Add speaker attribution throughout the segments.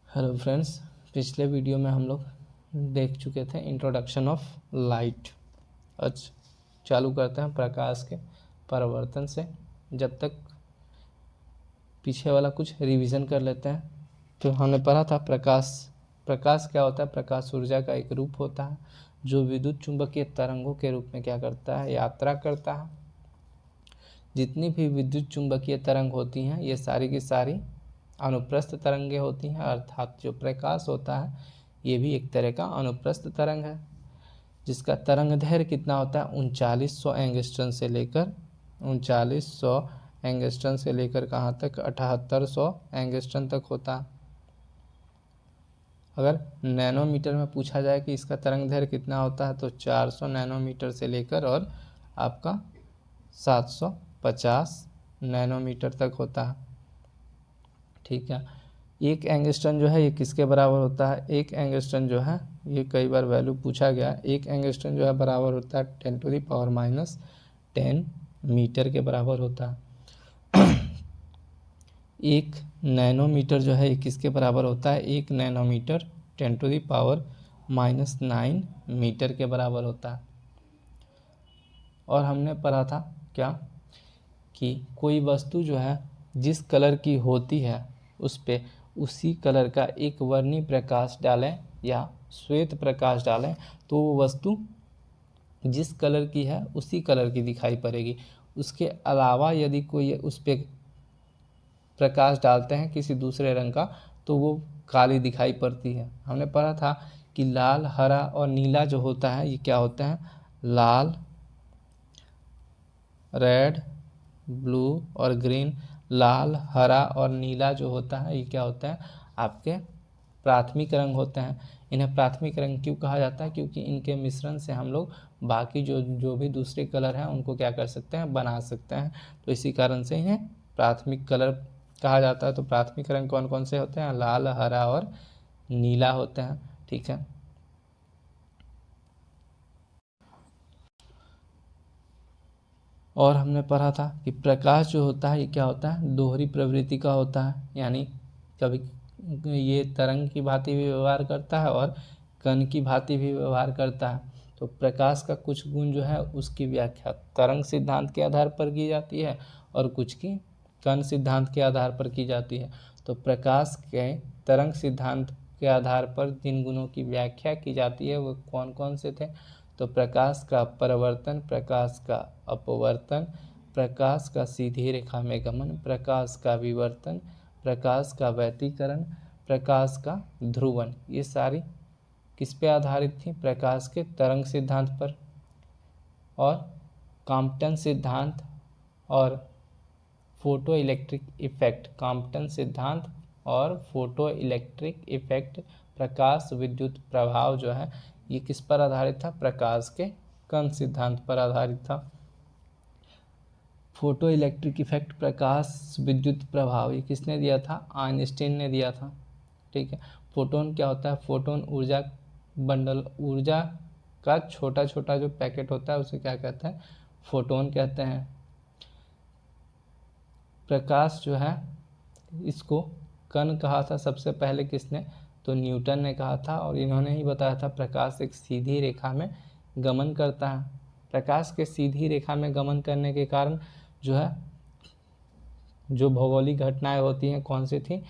Speaker 1: Hello friends, पिछले video में हम लोग देख चुके थे इंट्रोडक्शन ऑफ लाइट। आज चालू करते हैं प्रकाश के परावर्तन से। जब तक पीछे वाला कुछ रिवीजन कर लेते हैं। तो हमने पढ़ा था प्रकाश क्या होता है। प्रकाश ऊर्जा का एक रूप होता है जो विद्युत चुंबकीय तरंगों के रूप में क्या करता है, यात्रा करता है। जितनी भी विद्युत चुंबकीय तरंग होती हैं ये सारी की सारी अनुप्रस्थ तरंगे होती हैं, अर्थात जो प्रकाश होता है ये भी एक तरह का अनुप्रस्थ तरंग है, जिसका तरंग दैर्घ्य कितना होता है 3900 एंगस्ट्रॉन से लेकर कहाँ तक 7800 एंगस्ट्रॉन तक होता है। अगर नैनोमीटर में पूछा जाए कि इसका तरंग दैर्घ्य कितना होता है तो 400 नैनोमीटर से लेकर और आपका 750 नैनोमीटर तक होता है। ठीक है, एक एंगस्ट्रॉन जो है ये किसके बराबर होता है। एक एंगस्ट्रॉन जो है ये कई बार वैल्यू पूछा गया। एक एंगस्ट्रॉन जो है बराबर होता है 10⁻⁻10 मीटर के बराबर होता है। एक नैनोमीटर जो है ये किसके बराबर होता है। एक नैनोमीटर 10⁻⁹ मीटर के बराबर होता है। और हमने पढ़ा था क्या कि कोई वस्तु जो है जिस कलर की होती है उस पे उसी कलर का एक वर्णी प्रकाश डालें या श्वेत प्रकाश डालें तो वो वस्तु जिस कलर की है उसी कलर की दिखाई पड़ेगी। उसके अलावा यदि कोई उस पर प्रकाश डालते हैं किसी दूसरे रंग का तो वो काली दिखाई पड़ती है। हमने पढ़ा था कि लाल, हरा और नीला जो होता है ये क्या होता है। लाल, रेड, ब्लू और ग्रीन, लाल, हरा और नीला जो होता है ये क्या होता है आपके प्राथमिक रंग होते हैं। इन्हें प्राथमिक रंग क्यों कहा जाता है, क्योंकि इनके मिश्रण से हम लोग बाकी जो भी दूसरे कलर हैं उनको क्या कर सकते हैं, बना सकते हैं। तो इसी कारण से इन्हें प्राथमिक कलर कहा जाता है। तो प्राथमिक रंग कौन कौन से होते हैं, लाल, हरा और नीला होते हैं। ठीक है, और हमने पढ़ा था कि प्रकाश जो होता है ये क्या होता है, दोहरी प्रवृत्ति का होता है। यानी कभी ये तरंग की भांति भी व्यवहार करता है और कण की भांति भी व्यवहार करता है। तो प्रकाश का कुछ गुण जो है उसकी व्याख्या तरंग सिद्धांत के आधार पर की जाती है और कुछ की कण सिद्धांत के आधार पर की जाती है। तो प्रकाश के तरंग सिद्धांत के आधार पर जिन गुणों की व्याख्या की जाती है वो कौन कौन से थे। तो प्रकाश का परावर्तन, प्रकाश का अपवर्तन, प्रकाश का सीधी रेखा में गमन, प्रकाश का विवर्तन, प्रकाश का व्यतिकरण, प्रकाश का ध्रुवन, ये सारी किस पे आधारित थी, प्रकाश के तरंग सिद्धांत पर। और कॉम्पटन सिद्धांत और फोटो इलेक्ट्रिक इफेक्ट, कॉम्पटन सिद्धांत और फोटो इलेक्ट्रिक इफेक्ट, प्रकाश विद्युत प्रभाव जो है ये किस पर आधारित था, प्रकाश के कण सिद्धांत पर आधारित था। फोटो इलेक्ट्रिक इफेक्ट, प्रकाश विद्युत प्रभाव, ये किसने दिया था, आइंस्टीन ने दिया था। ठीक है, फोटोन क्या होता है, फोटोन ऊर्जा बंडल, ऊर्जा का छोटा छोटा जो पैकेट होता है उसे क्या कहते हैं, फोटोन कहते हैं। प्रकाश जो है इसको कण कहा था सबसे पहले किसने, तो न्यूटन ने कहा था। और इन्होंने ही बताया था प्रकाश एक सीधी रेखा में गमन करता है। प्रकाश के सीधी रेखा में गमन करने के कारण जो है जो भौगोलिक घटनाएं होती हैं कौन सी थी,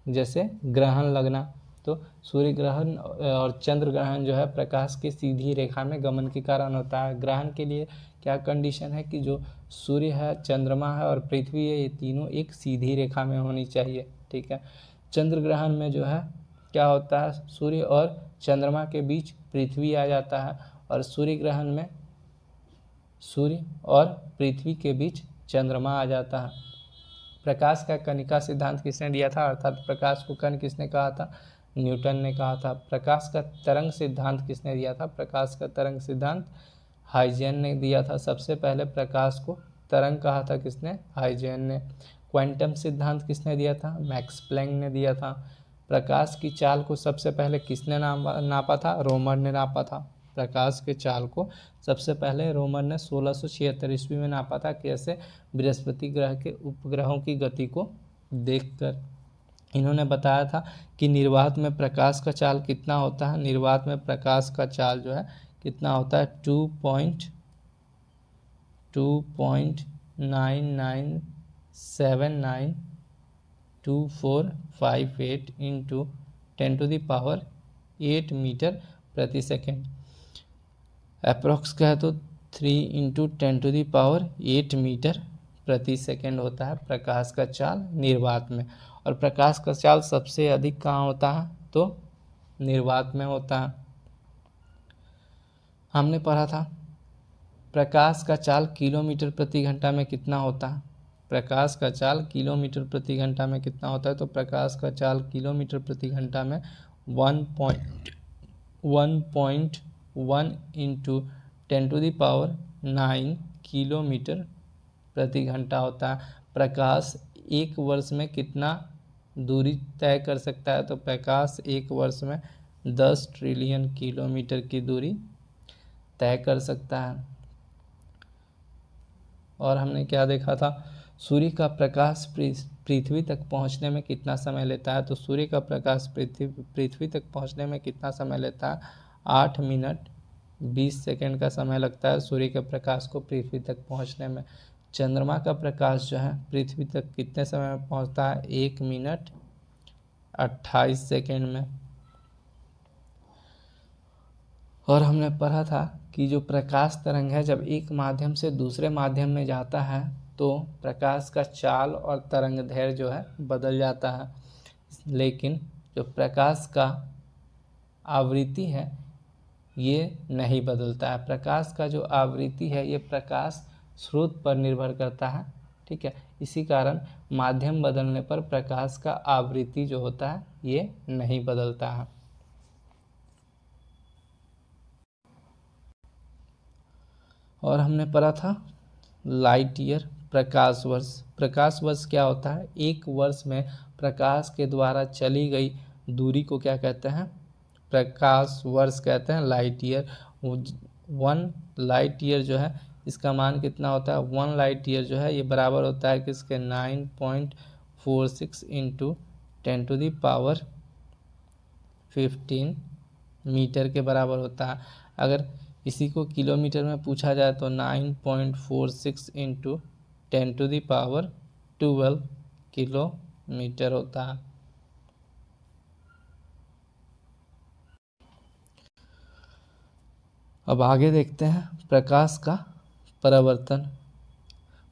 Speaker 1: जैसे ग्रहण लगना। तो सूर्य ग्रहण और चंद्र ग्रहण जो है प्रकाश की सीधी रेखा में गमन के कारण होता है। ग्रहण के लिए क्या कंडीशन है कि जो सूर्य है, चंद्रमा है और पृथ्वी है ये तीनों एक सीधी रेखा में होनी चाहिए। ठीक है, चंद्र ग्रहण में जो है क्या होता है, सूर्य और चंद्रमा के बीच पृथ्वी आ जाता है और सूर्य ग्रहण में सूर्य और पृथ्वी के बीच चंद्रमा आ जाता है। प्रकाश का कणिका सिद्धांत किसने दिया था, अर्थात प्रकाश को कण किसने कहा था, न्यूटन ने कहा था। प्रकाश का तरंग सिद्धांत किसने दिया था, प्रकाश का तरंग सिद्धांत हाइजेन ने दिया था। सबसे पहले प्रकाश को तरंग कहा था किसने, हाइजेन ने। क्वांटम सिद्धांत किसने दिया था, मैक्स प्लैंक ने दिया था। प्रकाश की चाल को सबसे पहले किसने नापा था, रोमर ने नापा था। प्रकाश के चाल को सबसे पहले रोमर ने 1676 ईस्वी में नापा था। कैसे, बृहस्पति ग्रह के उपग्रहों की गति को देखकर। इन्होंने बताया था कि निर्वात में प्रकाश का चाल कितना होता है। निर्वात में प्रकाश का चाल जो है कितना होता है, 2.99792458 इंटू 10⁸ मीटर प्रति सेकेंड। अप्रोक्स का है तो 3 इंटू 10⁸ मीटर प्रति सेकेंड होता है प्रकाश का चाल निर्वात में। और प्रकाश का चाल सबसे अधिक कहाँ होता है, तो निर्वात में होता है। हमने पढ़ा था प्रकाश का चाल किलोमीटर प्रति घंटा में कितना होता है। प्रकाश का चाल किलोमीटर प्रति घंटा में कितना होता है, तो प्रकाश का चाल किलोमीटर प्रति घंटा में 1.1 इंटू 10⁹ किलोमीटर प्रति घंटा होता है। प्रकाश एक वर्ष में कितना दूरी तय कर सकता है, तो प्रकाश एक वर्ष में 10 ट्रिलियन किलोमीटर की दूरी तय कर सकता है। और हमने क्या देखा था, सूर्य का प्रकाश पृथ्वी तक पहुंचने में कितना समय लेता है, तो सूर्य का प्रकाश पृथ्वी तक पहुंचने में कितना समय लेता है, 8 मिनट 20 सेकंड का समय लगता है सूर्य के प्रकाश को पृथ्वी तक पहुंचने में। चंद्रमा का प्रकाश जो है पृथ्वी तक कितने समय में पहुंचता है, 1 मिनट 28 सेकंड में। और हमने पढ़ा था कि जो प्रकाश तरंग है जब एक माध्यम से दूसरे माध्यम में जाता है तो प्रकाश का चाल और तरंग दैर्ध्य जो है बदल जाता है, लेकिन जो प्रकाश का आवृत्ति है ये नहीं बदलता है। प्रकाश का जो आवृत्ति है ये प्रकाश स्रोत पर निर्भर करता है, ठीक है। इसी कारण माध्यम बदलने पर प्रकाश का आवृत्ति जो होता है ये नहीं बदलता है। और हमने पढ़ा था लाइट ईयर, प्रकाश वर्ष। प्रकाश वर्ष क्या होता है, एक वर्ष में प्रकाश के द्वारा चली गई दूरी को क्या कहते हैं, प्रकाश वर्ष कहते हैं, लाइट ईयर। 1 लाइट ईयर जो है इसका मान कितना होता है, 1 लाइट ईयर जो है ये बराबर होता है किसके, 9.46 इंटू 10⁻15 मीटर के बराबर होता है। अगर इसी को किलोमीटर में पूछा जाए तो 9.46 इंटू 10⁻12 किलोमीटर होता है। अब आगे देखते हैं प्रकाश का परावर्तन।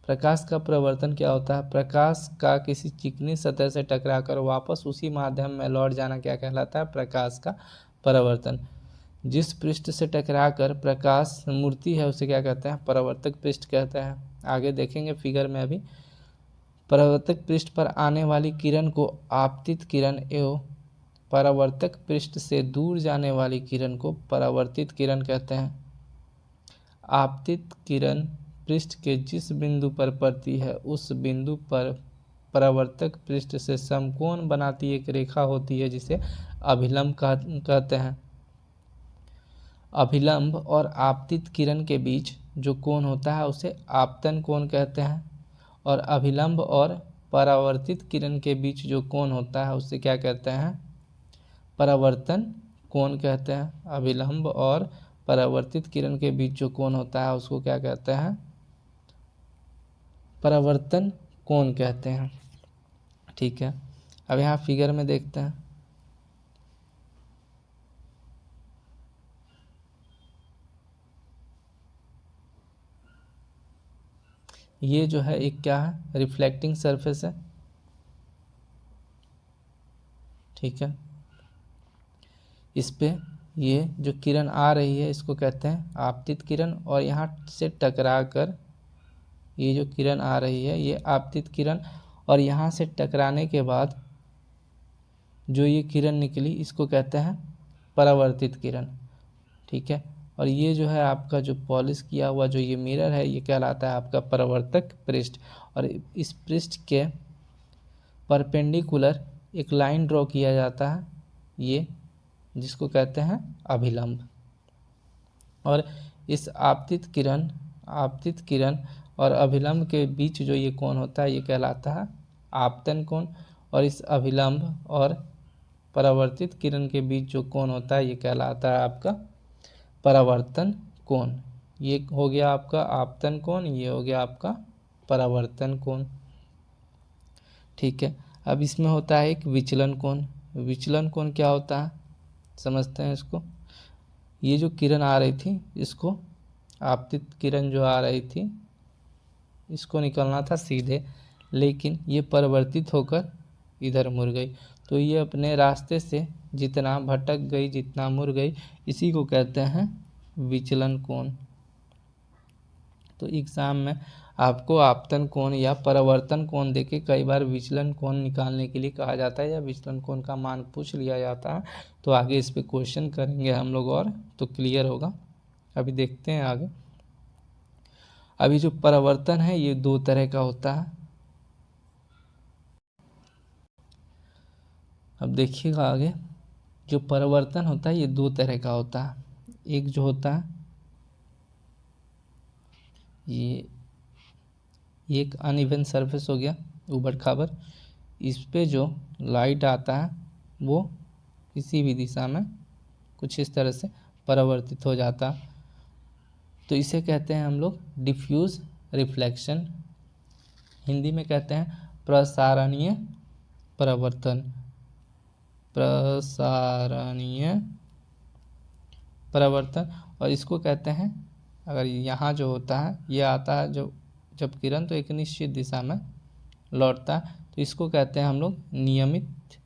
Speaker 1: प्रकाश का परावर्तन क्या होता है, प्रकाश का किसी चिकनी सतह से टकराकर वापस उसी माध्यम में लौट जाना क्या कहलाता है, प्रकाश का परावर्तन। जिस पृष्ठ से टकराकर प्रकाश मूर्ति है उसे क्या कहते हैं, परावर्तक पृष्ठ कहते हैं। आगे देखेंगे फिगर में अभी। परावर्तक पृष्ठ पर आने वाली किरण को आपतित किरण एवं परावर्तक पृष्ठ से दूर जाने वाली किरण को परावर्तित किरण कहते हैं। आपतित किरण पृष्ठ के जिस बिंदु पर पड़ती है उस बिंदु पर परावर्तक पृष्ठ से समकोण बनाती एक रेखा होती है जिसे अभिलंब कहते हैं। अभिलंब और आपतित किरण के बीच जो कोण होता है उसे आपतन कोण कहते हैं, और अभिलंब और परावर्तित किरण के बीच जो कोण होता है उसे क्या कहते हैं, परावर्तन कोण कहते हैं। अभिलंब और परावर्तित किरण के बीच जो कोण होता है उसको क्या कहते हैं, परावर्तन कोण कहते हैं, ठीक है। अब यहाँ फिगर में देखते हैं। ये जो है एक क्या है, रिफ्लेक्टिंग सरफेस है, ठीक है। इस पे ये जो किरण आ रही है इसको कहते हैं आपतित किरण, और यहाँ से टकरा कर ये जो किरण आ रही है ये आपतित किरण, और यहाँ से टकराने के बाद जो ये किरण निकली इसको कहते हैं परावर्तित किरण, ठीक है। और ये जो है आपका जो पॉलिश किया हुआ जो ये मिरर है ये कहलाता है आपका परावर्तक पृष्ठ, और इस पृष्ठ के परपेंडिकुलर एक लाइन ड्रॉ किया जाता है ये, जिसको कहते हैं अभिलंब। और इस आपतित किरण और अभिलंब के बीच जो ये कोण होता है ये कहलाता है आपतन कोण, और इस अभिलंब और परावर्तित किरण के बीच जो कोण होता है ये कहलाता है आपका परावर्तन कोण। ये हो गया आपका आपतन कोण, ये हो गया आपका परावर्तन कोण। ठीक है, अब इसमें होता है एक विचलन कोण। विचलन कोण क्या होता है समझते हैं इसको। ये जो किरण आ रही थी, इसको आपतित किरण जो आ रही थी इसको निकलना था सीधे, लेकिन ये परिवर्तित होकर इधर मुड़ गई, तो ये अपने रास्ते से जितना भटक गई, जितना मुड़ गई, इसी को कहते हैं विचलन कोण। तो एग्जाम में आपको आपतन कोण या परावर्तन कोण देके कई बार विचलन कोण निकालने के लिए कहा जाता है या विचलन कोण का मान पूछ लिया जाता है। तो आगे इस पे क्वेश्चन करेंगे हम लोग और तो क्लियर होगा। अभी देखते हैं आगे। अभी जो परावर्तन है ये दो तरह का होता है। अब देखिएगा आगे, जो परावर्तन होता है ये दो तरह का होता है। एक जो होता है ये एक अनइवन सरफेस हो गया, उबड़ खाबड़, इस पे जो लाइट आता है वो किसी भी दिशा में कुछ इस तरह से परावर्तित हो जाता है, तो इसे कहते हैं हम लोग डिफ्यूज रिफ्लेक्शन। हिंदी में कहते हैं प्रसारणीय परावर्तन, प्रसारणीय परावर्तन। और इसको कहते हैं, अगर यहाँ जो होता है ये आता है जो जब किरण तो एक निश्चित दिशा में लौटता है, तो इसको कहते हैं हम लोग नियमित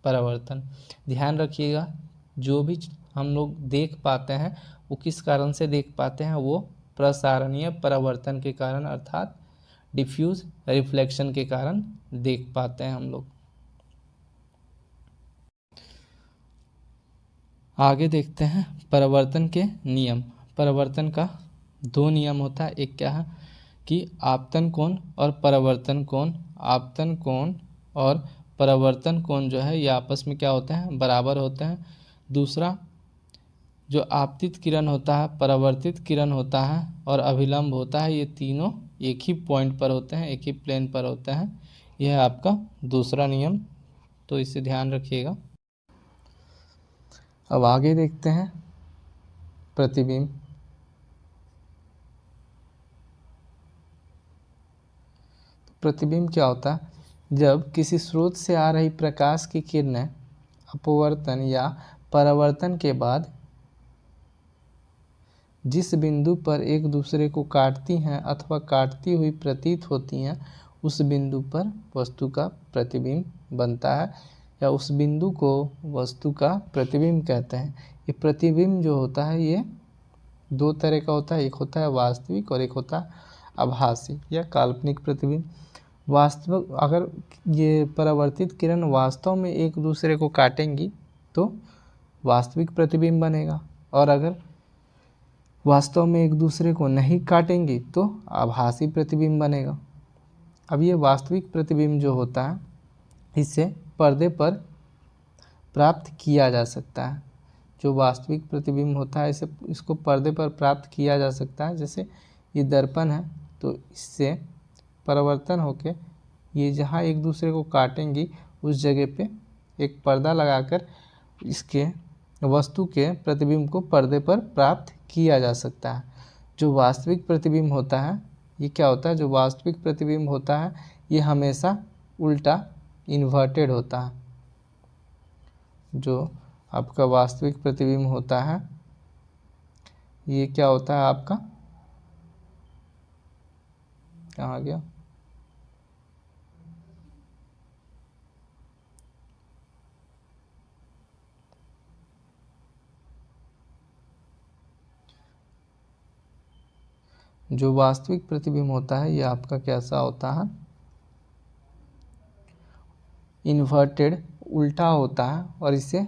Speaker 1: परावर्तन। ध्यान रखिएगा, जो भी हम लोग देख पाते हैं वो किस कारण से देख पाते हैं, वो प्रसारणीय परावर्तन के कारण अर्थात डिफ्यूज रिफ्लेक्शन के कारण देख पाते हैं हम लोग। आगे देखते हैं परावर्तन के नियम। परावर्तन का दो नियम होता है, एक क्या है कि आपतन कोण और परावर्तन कोण। आपतन कोण और परावर्तन कोण जो है ये आपस में क्या होते हैं, बराबर होते हैं। दूसरा, जो आपतित किरण होता है, परावर्तित किरण होता है और अभिलंब होता है, ये तीनों एक ही पॉइंट पर होते हैं, एक ही प्लेन पर होते हैं। यह है आपका दूसरा नियम, तो इसे ध्यान रखिएगा। अब आगे देखते हैं प्रतिबिंब। प्रतिबिंब क्या होता है, जब किसी स्रोत से आ रही प्रकाश की किरणें अपवर्तन या परावर्तन के बाद जिस बिंदु पर एक दूसरे को काटती हैं अथवा काटती हुई प्रतीत होती हैं, उस बिंदु पर वस्तु का प्रतिबिंब बनता है, या उस बिंदु को वस्तु का प्रतिबिंब कहते हैं। ये प्रतिबिंब जो होता है ये दो तरह का होता है, एक होता है वास्तविक और एक होता है आभासी या काल्पनिक प्रतिबिंब। वास्तविक, अगर ये परावर्तित किरण वास्तव में एक दूसरे को काटेंगी तो वास्तविक प्रतिबिंब बनेगा, और अगर वास्तव में एक दूसरे को नहीं काटेंगी तो आभासी प्रतिबिंब बनेगा। अब ये वास्तविक प्रतिबिंब जो होता है इसे पर्दे पर प्राप्त किया जा सकता है। जो वास्तविक प्रतिबिंब होता है इसको पर्दे पर प्राप्त किया जा सकता है। जैसे ये दर्पण है तो इससे परावर्तन होके ये जहाँ एक दूसरे को काटेंगी उस जगह पे एक पर्दा लगाकर इसके वस्तु के प्रतिबिंब को पर्दे पर प्राप्त किया जा सकता है। जो वास्तविक प्रतिबिंब होता है ये क्या होता है, जो वास्तविक प्रतिबिंब होता है ये हमेशा उल्टा इन्वर्टेड होता है। जो आपका वास्तविक प्रतिबिंब होता है ये क्या होता है आपका, कहाँ गया, जो वास्तविक प्रतिबिंब होता है ये आपका कैसा होता है, इन्वर्टेड, उल्टा होता है। और इसे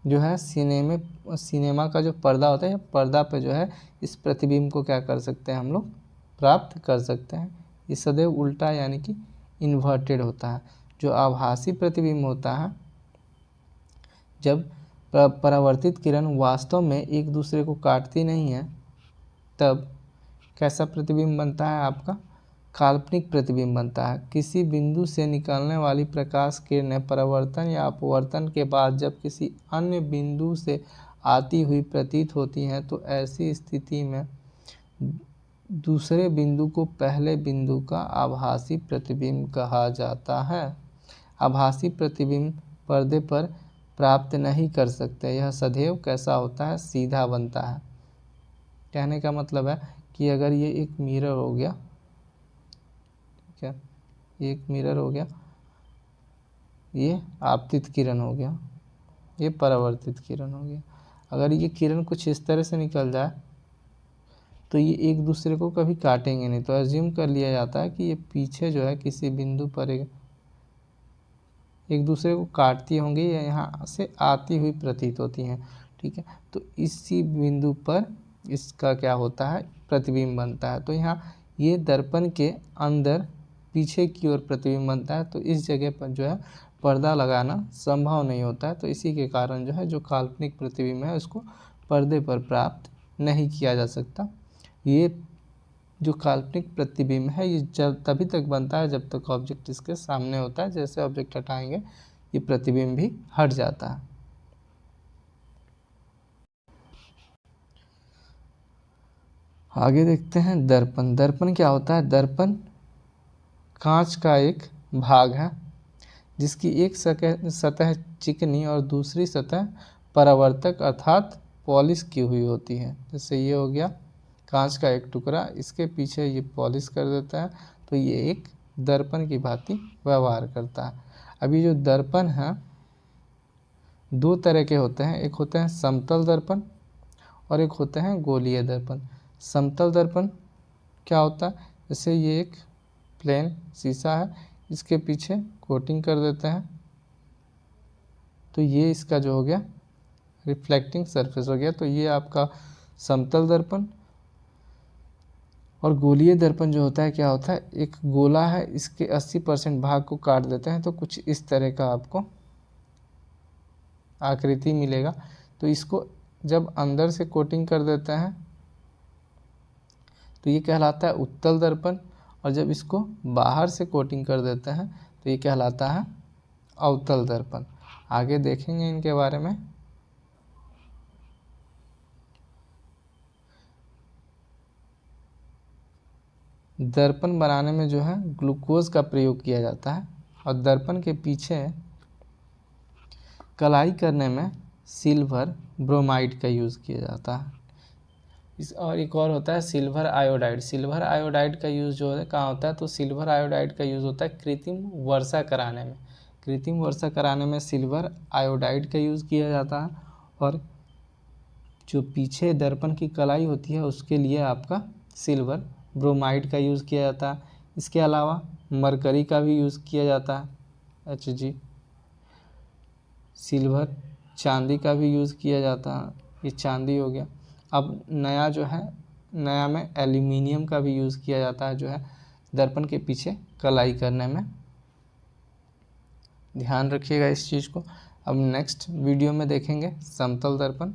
Speaker 1: जो है सिनेमा का जो पर्दा होता है, पर्दा पे जो है इस प्रतिबिंब को क्या कर सकते हैं हम लोग, प्राप्त कर सकते हैं। ये सदैव उल्टा यानी कि इन्वर्टेड होता है। जो आभासी प्रतिबिंब होता है, जब परावर्तित किरण वास्तव में एक दूसरे को काटती नहीं है तब कैसा प्रतिबिंब बनता है आपका, काल्पनिक प्रतिबिंब बनता है। किसी बिंदु से निकलने वाली प्रकाश किरणें परावर्तन या अपवर्तन के बाद जब किसी अन्य बिंदु से आती हुई प्रतीत होती हैं तो ऐसी स्थिति में दूसरे बिंदु को पहले बिंदु का आभासी प्रतिबिंब कहा जाता है। आभासी प्रतिबिंब पर्दे पर प्राप्त नहीं कर सकते, यह सदैव कैसा होता है, सीधा बनता है। कहने का मतलब है कि अगर ये एक मिरर हो गया, ठीक है, एक मिरर हो गया, ये आपतित किरण हो गया, ये परावर्तित किरण हो गया। अगर ये किरण कुछ इस तरह से निकल जाए तो ये एक दूसरे को कभी काटेंगे नहीं, तो अज्यूम कर लिया जाता है कि ये पीछे जो है किसी बिंदु पर एक दूसरे को काटती होंगी या यहाँ से आती हुई प्रतीत होती हैं, ठीक है। तो इसी बिंदु पर इसका क्या होता है, प्रतिबिंब बनता है। तो यहाँ ये दर्पण के अंदर पीछे की ओर प्रतिबिंब बनता है, तो इस जगह पर जो है पर्दा लगाना संभव नहीं होता है। तो इसी के कारण जो है जो काल्पनिक प्रतिबिंब है उसको पर्दे पर प्राप्त नहीं किया जा सकता। ये जो काल्पनिक प्रतिबिंब है ये जब तभी तक बनता है जब तक ऑब्जेक्ट इसके सामने होता है। जैसे ऑब्जेक्ट हटाएंगे ये प्रतिबिंब भी हट जाता है। आगे देखते हैं दर्पण। दर्पण क्या होता है? दर्पण कांच का एक भाग है जिसकी एक सतह चिकनी और दूसरी सतह परावर्तक अर्थात पॉलिश की हुई होती है। जैसे ये हो गया कांच का एक टुकड़ा, इसके पीछे ये पॉलिश कर देता है तो ये एक दर्पण की भांति व्यवहार करता है। अभी जो दर्पण है दो तरह के होते हैं, एक होते हैं समतल दर्पण और एक होते हैं गोलीय दर्पण। समतल दर्पण क्या होता है? जैसे ये एक प्लेन शीशा है, इसके पीछे कोटिंग कर देते हैं तो ये इसका जो हो गया रिफ्लेक्टिंग सरफेस हो गया, तो ये आपका समतल दर्पण। और गोलीय दर्पण जो होता है क्या होता है, एक गोला है, इसके 80% भाग को काट देते हैं तो कुछ इस तरह का आपको आकृति मिलेगा। तो इसको जब अंदर से कोटिंग कर देते हैं तो ये कहलाता है उत्तल दर्पण, और जब इसको बाहर से कोटिंग कर देते हैं तो ये कहलाता है अवतल दर्पण। आगे देखेंगे इनके बारे में। दर्पण बनाने में जो है ग्लूकोज का प्रयोग किया जाता है और दर्पण के पीछे कलाई करने में सिल्वर ब्रोमाइड का यूज़ किया जाता है। और एक और होता है सिल्वर आयोडाइड। सिल्वर आयोडाइड का यूज़ जो है कहाँ होता है, तो सिल्वर आयोडाइड का यूज़ होता है कृत्रिम वर्षा कराने में। कृत्रिम वर्षा कराने में सिल्वर आयोडाइड का यूज़ किया जाता है। और जो पीछे दर्पण की कलाई होती है उसके लिए आपका सिल्वर ब्रोमाइड का यूज़ किया जाता है। इसके अलावा मरकरी का भी यूज़ किया जाता है, Hg। सिल्वर चांदी का भी यूज़ किया जाता है, ये चांदी हो गया। अब नया जो है, नया में एल्यूमिनियम का भी यूज़ किया जाता है जो है दर्पण के पीछे कलाई करने में। ध्यान रखिएगा इस चीज़ को। अब नेक्स्ट वीडियो में देखेंगे समतल दर्पण।